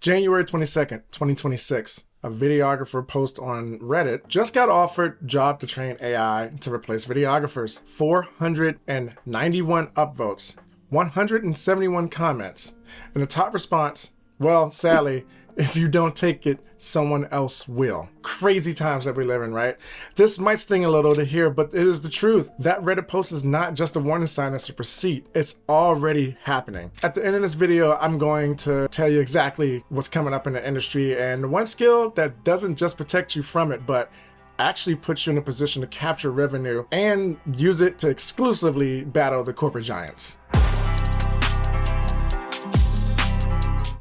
January 22nd, 2026, a videographer post on Reddit just got offered job to train AI to replace videographers. 491 upvotes, 171 comments, and the top response, well, sadly, if you don't take it, someone else will. Crazy times that we live in, right? This might sting a little to hear, but it is the truth. That Reddit post is not just a warning sign, it's a receipt. It's already happening. At the end of this video, I'm going to tell you exactly what's coming up in the industry and one skill that doesn't just protect you from it, but actually puts you in a position to capture revenue and use it to exclusively battle the corporate giants.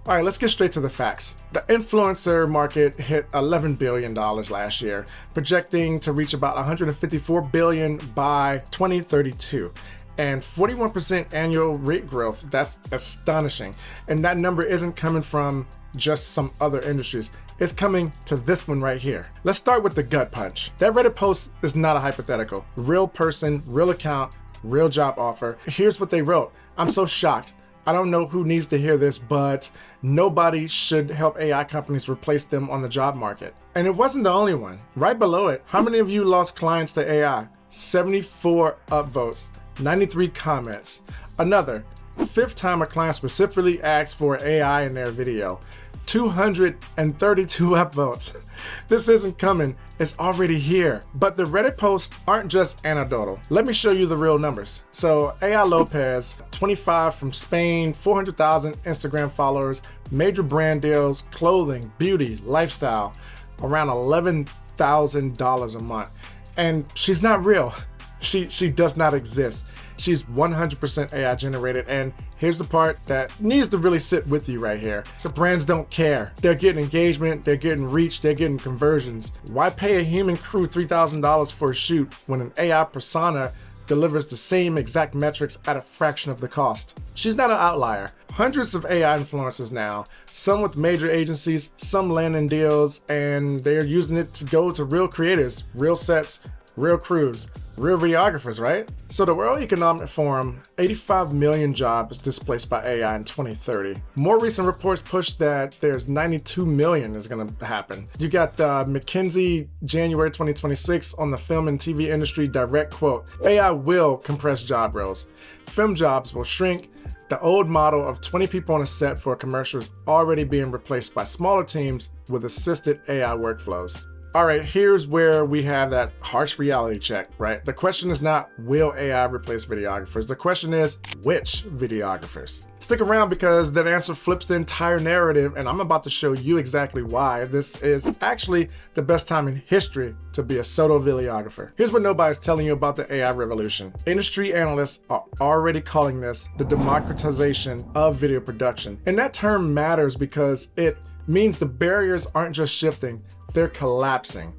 All right, let's get straight to the facts. The influencer market hit $11 billion last year, projecting to reach about $154 billion by 2032. And 41% annual rate growth, that's astonishing. And that number isn't coming from just some other industries. It's coming to this one right here. Let's start with the gut punch. That Reddit post is not a hypothetical. Real person, real account, real job offer. Here's what they wrote. I'm so shocked. I don't know who needs to hear this, but nobody should help AI companies replace them on the job market. And it wasn't the only one. Right below it, how many of you lost clients to AI? 74 upvotes, 93 comments. Another, fifth time a client specifically asked for AI in their video. 232 upvotes. This isn't coming, it's already here. But the Reddit posts aren't just anecdotal. Let me show you the real numbers. So Aitana Lopez, 25 from Spain, 400,000 Instagram followers, major brand deals, clothing, beauty, lifestyle, around $11,000 a month. And she's not real. She does not exist. She's 100% AI generated, and here's the part that needs to really sit with you right here. The brands don't care. They're getting engagement, they're getting reach, they're getting conversions. Why pay a human crew $3,000 for a shoot when an AI persona delivers the same exact metrics at a fraction of the cost? She's not an outlier. Hundreds of AI influencers now, some with major agencies, some landing deals, and they're using it to go to real creators, real sets, real crews, real videographers, right? So the World Economic Forum, 85 million jobs displaced by AI in 2030. More recent reports push that there's 92 million is gonna happen. You got McKinsey, January 2026 on the film and TV industry direct quote, AI will compress job roles. Film jobs will shrink. The old model of 20 people on a set for a commercial is already being replaced by smaller teams with assisted AI workflows. All right, here's where we have that harsh reality check, right? The question is not, will AI replace videographers? The question is, which videographers? Stick around because that answer flips the entire narrative, and I'm about to show you exactly why this is actually the best time in history to be a solo videographer. Here's what nobody's telling you about the AI revolution. Industry analysts are already calling this the democratization of video production. And that term matters because it means the barriers aren't just shifting, they're collapsing.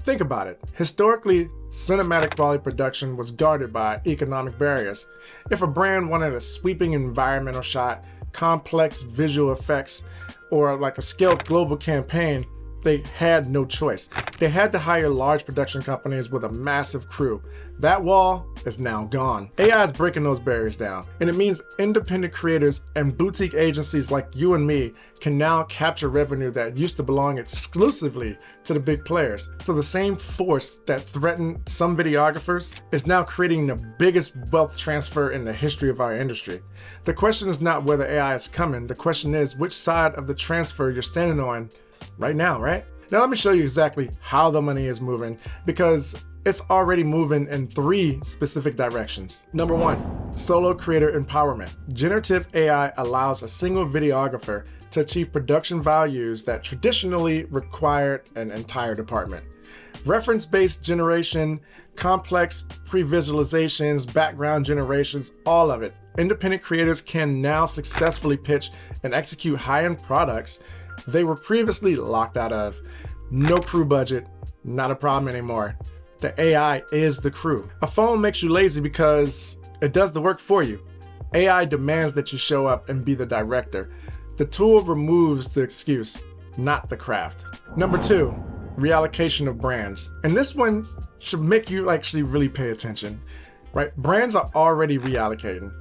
Think about it. Historically, cinematic quality production was guarded by economic barriers. If a brand wanted a sweeping environmental shot, complex visual effects, or like a scaled global campaign, they had no choice. They had to hire large production companies with a massive crew. That wall is now gone. AI is breaking those barriers down, and it means independent creators and boutique agencies like you and me can now capture revenue that used to belong exclusively to the big players. So the same force that threatened some videographers is now creating the biggest wealth transfer in the history of our industry. The question is not whether AI is coming, the question is which side of the transfer you're standing on right now, right? Now let me show you exactly how the money is moving, because it's already moving in 3 specific directions. Number 1, solo creator empowerment. Generative AI allows a single videographer to achieve production values that traditionally required an entire department. Reference-based generation, complex pre-visualizations, background generations, all of it. Independent creators can now successfully pitch and execute high-end products they were previously locked out of. No crew budget, not a problem anymore. The AI is the crew. A phone makes you lazy because it does the work for you. AI demands that you show up and be the director. The tool removes the excuse, not the craft. Number 2, reallocation of brands. And this one should make you actually really pay attention, right? Brands are already reallocating.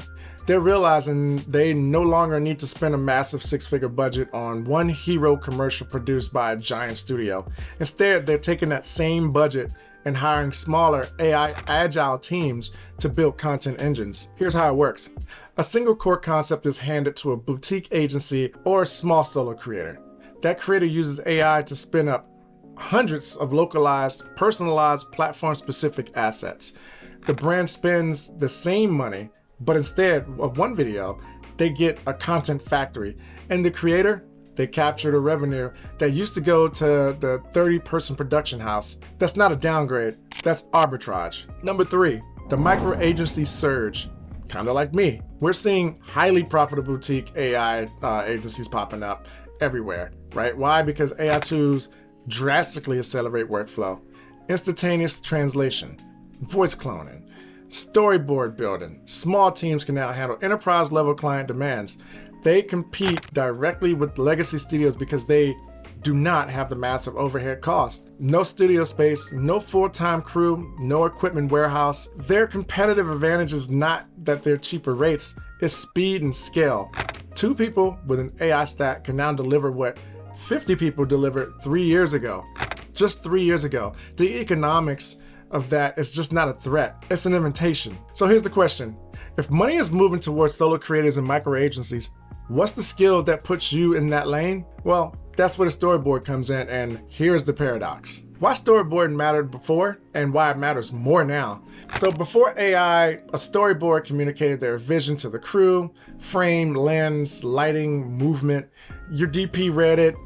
They're realizing they no longer need to spend a massive six-figure budget on one hero commercial produced by a giant studio. Instead, they're taking that same budget and hiring smaller AI agile teams to build content engines. Here's how it works. A single core concept is handed to a boutique agency or a small solo creator. That creator uses AI to spin up hundreds of localized, personalized, platform-specific assets. The brand spends the same money, but instead of one video, they get a content factory. And the creator, they capture the revenue that used to go to the 30-person production house. That's not a downgrade, that's arbitrage. Number 3, the micro agency surge. Kind of like me. We're seeing highly profitable boutique AI agencies popping up everywhere, right? Why? Because AI tools drastically accelerate workflow. Instantaneous translation, voice cloning, storyboard building. Small teams can now handle enterprise-level client demands. They compete directly with legacy studios because they do not have the massive overhead costs. No studio space, no full-time crew, no equipment warehouse. Their competitive advantage is not that they're cheaper rates, it's speed and scale. 2 people with an AI stack can now deliver what 50 people delivered 3 years ago. Just 3 years ago. The economics of that is just not a threat, it's an invitation. So here's the question. If money is moving towards solo creators and micro agencies, what's the skill that puts you in that lane? Well, that's where the storyboard comes in, and here's the paradox. Why storyboarding mattered before and why it matters more now. So before AI, a storyboard communicated their vision to the crew, frame, lens, lighting, movement. Your DP read it,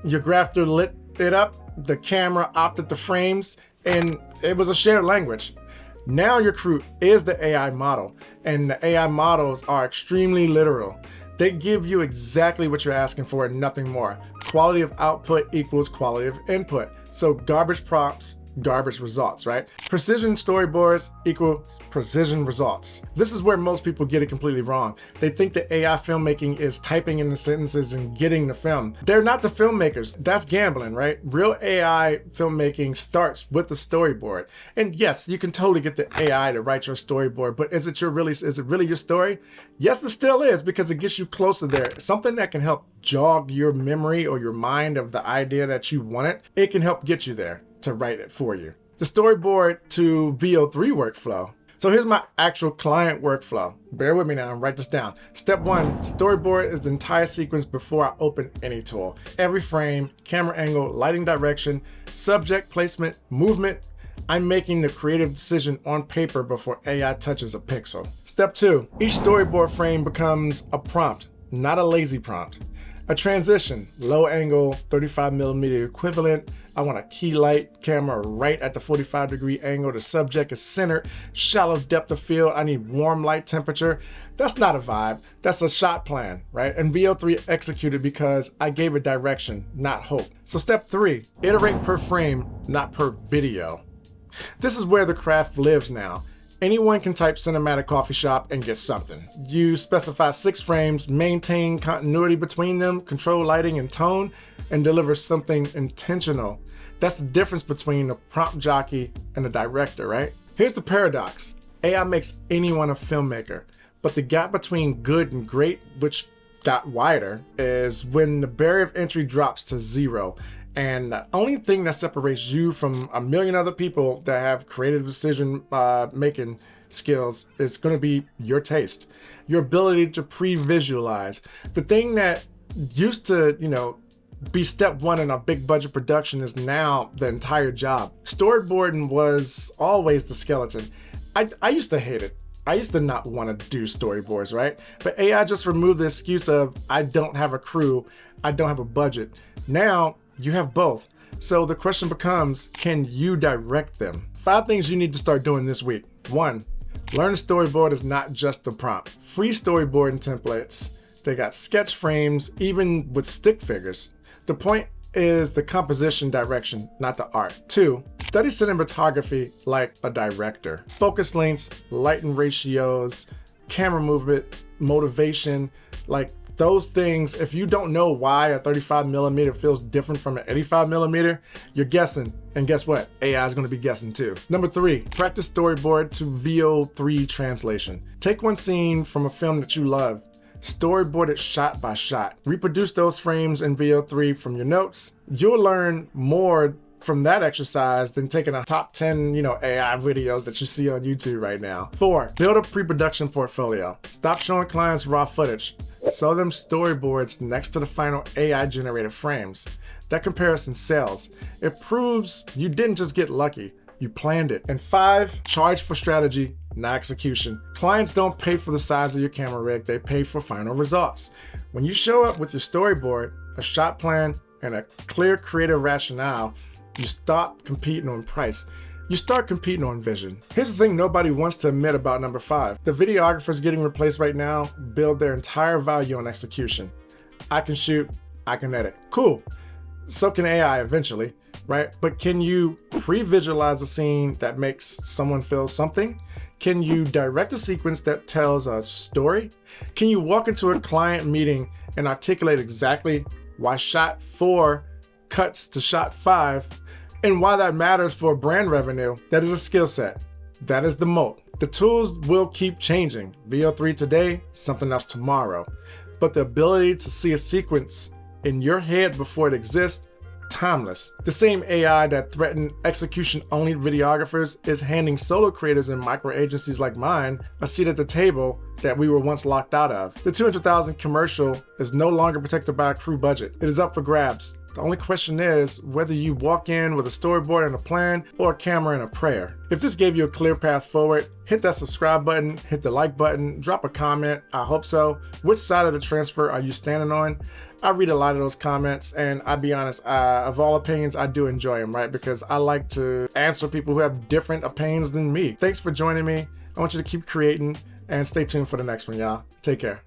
your grapher lit it up, the camera opted the frames, and it was a shared language. Now your crew is the AI model, and the AI models are extremely literal. They give you exactly what you're asking for and nothing more. Quality of output equals quality of input. So garbage prompts, garbage results, right? Precision storyboards equals precision results. This is where most people get it completely wrong. They think that AI filmmaking is typing in the sentences and getting the film. They're not the filmmakers. That's gambling, right? Real AI filmmaking starts with the storyboard. And yes, you can totally get the AI to write your storyboard, but is it really your story? Yes, it still is, because it gets you closer there. Something that can help jog your memory or your mind of the idea that you wanted, it can help get you there to write it for you. The storyboard to VO3 workflow. So here's my actual client workflow. Bear with me now and write this down. Step 1, storyboard is the entire sequence before I open any tool. Every frame, camera angle, lighting direction, subject placement, movement. I'm making the creative decision on paper before AI touches a pixel. Step 2, each storyboard frame becomes a prompt, not a lazy prompt. A transition, low angle, 35mm equivalent. I want a key light camera right at the 45-degree angle. The subject is centered, shallow depth of field. I need warm light temperature. That's not a vibe, that's a shot plan, right? And VO3 executed because I gave it direction, not hope. So step 3, iterate per frame, not per video. This is where the craft lives now. Anyone can type cinematic coffee shop and get something. You specify 6 frames, maintain continuity between them, control lighting and tone, and deliver something intentional. That's the difference between a prompt jockey and a director, right? Here's the paradox. AI makes anyone a filmmaker, but the gap between good and great, which got wider, is when the barrier of entry drops to 0. And the only thing that separates you from a million other people that have creative decision making skills is going to be your taste, your ability to pre-visualize. The thing that used to, be step 1 in a big budget production is now the entire job. Storyboarding was always the skeleton. I used to hate it. I used to not want to do storyboards, right? But AI just removed the excuse of I don't have a crew, I don't have a budget. Now, you have both. So the question becomes, can you direct them? 5 things you need to start doing this week. 1, learn a storyboard is not just a prompt. Free storyboarding templates. They got sketch frames, even with stick figures. The point is the composition direction, not the art. 2, study cinematography like a director. Focus lengths, lighting ratios, camera movement, motivation, like Those things, if you don't know why a 35 millimeter feels different from an 85 millimeter, you're guessing. And guess what? AI is going to be guessing too. Number 3, practice storyboard to VO3 translation. Take one scene from a film that you love, storyboard it shot by shot. Reproduce those frames in VO3 from your notes. You'll learn more from that exercise than taking a top 10, AI videos that you see on YouTube right now. 4, build a pre-production portfolio. Stop showing clients raw footage. Show them storyboards next to the final AI generated frames. That comparison sells. It proves you didn't just get lucky, you planned it. And 5, charge for strategy, not execution. Clients don't pay for the size of your camera rig, they pay for final results. When you show up with your storyboard, a shot plan, and a clear creative rationale, you stop competing on price. You start competing on vision. Here's the thing nobody wants to admit about number 5. The videographers getting replaced right now build their entire value on execution. I can shoot, I can edit. Cool. So can AI eventually, right? But can you pre-visualize a scene that makes someone feel something? Can you direct a sequence that tells a story? Can you walk into a client meeting and articulate exactly why shot 4 cuts to shot 5 and why that matters for brand revenue? That is a skill set. That is the moat. The tools will keep changing. VO3 today, something else tomorrow. But the ability to see a sequence in your head before it exists, timeless. The same AI that threatened execution-only videographers is handing solo creators and micro agencies like mine a seat at the table that we were once locked out of. The $200,000 commercial is no longer protected by a crew budget. It is up for grabs. The only question is whether you walk in with a storyboard and a plan or a camera and a prayer. If this gave you a clear path forward, hit that subscribe button, hit the like button, drop a comment. I hope so. Which side of the transfer are you standing on? I read a lot of those comments, and I'll be honest, of all opinions, I do enjoy them, right? Because I like to answer people who have different opinions than me. Thanks for joining me. I want you to keep creating and stay tuned for the next one, y'all. Take care.